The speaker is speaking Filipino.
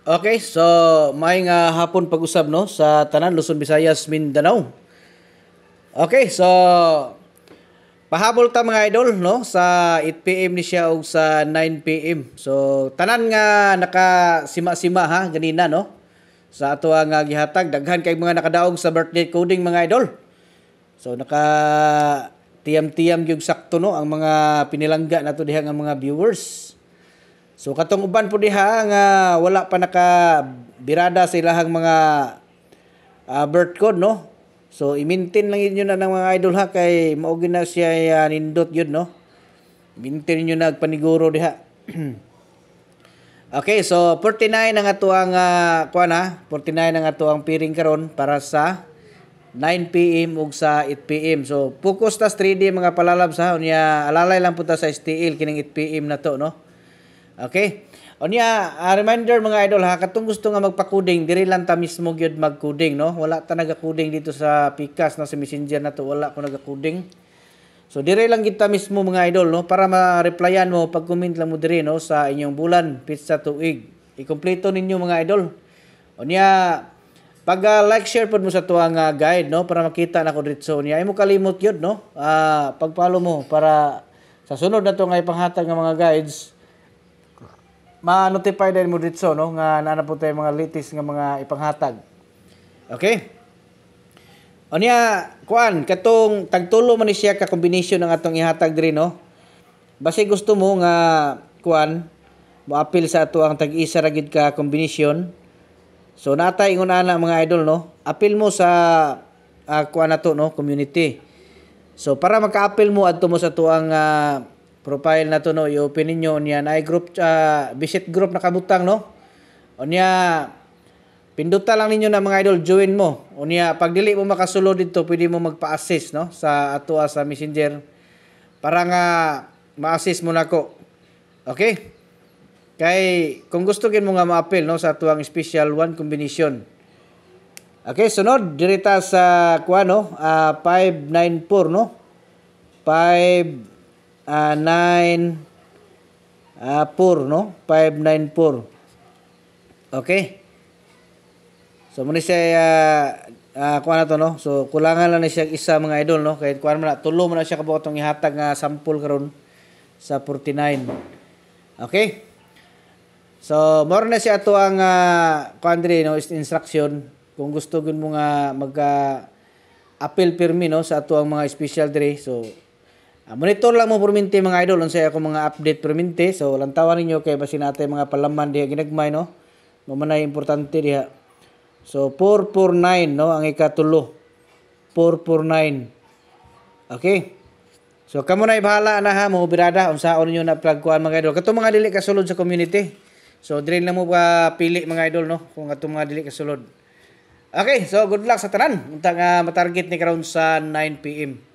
Okay, so may nga hapon pag-usab no sa tanan Luzon, Visayas, Mindanao. Okay, so pahabol ta mga idol no sa 8 PM ni siya og sa 9 PM. So tanan nga nakasima-sima ha ganina no. Sa ato nga gihatag daghan kay mga nakadaog sa birthday coding mga idol. So naka tiyam-tiyam gyud sakto no ang mga pinilangga nato diha nga mga viewers. So katong uban po diha nga wala pa nakabirada sa ilahang mga birth code no. So i-maintain lang inyo na ng mga idol ha kay mao gyud na siya nindot yun no. Maintain niyo na paniguro diha. Okay, so 49 ang ato ang kuan ha. 49 ang ato ang piring karon para sa 9 PM ug sa 8 PM. So focus tas 3D mga palalabs ha. Unya alalay lang po ta sa STL kining 8 PM na to no. Okay. Unya, reminder mga idol ha, katong gusto nga magpa-coding, diri lang ta mismo gyud mag-coding no. Wala ta naga-coding dito sa Pikas no, sa Messenger na to, wala ko naga-coding. So diri lang kita mismo mga idol no para ma-replyan mo pag comment lang mo diri no sa inyong bulan, pizza tuig. I-kompleto ninyo mga idol. Unya, pag like share pod mo sa tuang guide no para makita nako dito niya. Imo kalimot gyud no. Pag-follow mo para sa sunod na to nga ipanghatag nga mga guides ma-notify din mo dito no nga naana po tayo mga latest nga mga ipanghatag. Okay? Unya kuan katong tagtulo man ni siya ka combination ng atong ihatag diri no. Basi gusto mo nga kuan mo appeal sa ato ang tag-isa ra gid ka combination. So natay ingon ana mga idol no. Appeal mo sa kuan nato no community. So para maka-appeal mo adto mo sa tuang profile na to no, i-open ninyo niya na group visit group nakabutang no. Unya pinduta lang ninyo na mga idol join mo. Unya pag dili mo makasulod dito, pwede mo magpa-assist no sa ato sa Messenger para nga ma-assist mo nako. Okay? Kay kung gusto gid mo nga ma-appeal no sa tuang special one combination. Okay, sunod dirita sa kuan no, 594 no. 9 4 no 594. Okay, so muna siya kuha na to no. So kulangan lang na siya isa mga idol no kay kuha man na tulo man na siya kabuo tong ihatag nga sample karon sa 49. Okay, so more na siya ato ang kuandre no instruction kung gusto gyud mo nga mag appeal permi no sa ato ang mga special dire. So monitor lang mo perminti mga idol unsay ako mga update perminti. So lantawan ninyo kay basin natay mga palaman diha ginagmay no. Mamanay importante diha. So 449 no ang ikatulo. 449. Okay. So kamo na ibahala na ha mo birada unsaon niyo na plug kuan mga idol. Katong mga dili kasulod sa community. So dire lang mo pa pili mga idol no kung katong mga dili kasulod. Okay, so good luck sa tanan. Unta nga matarget ni karon sa 9 PM.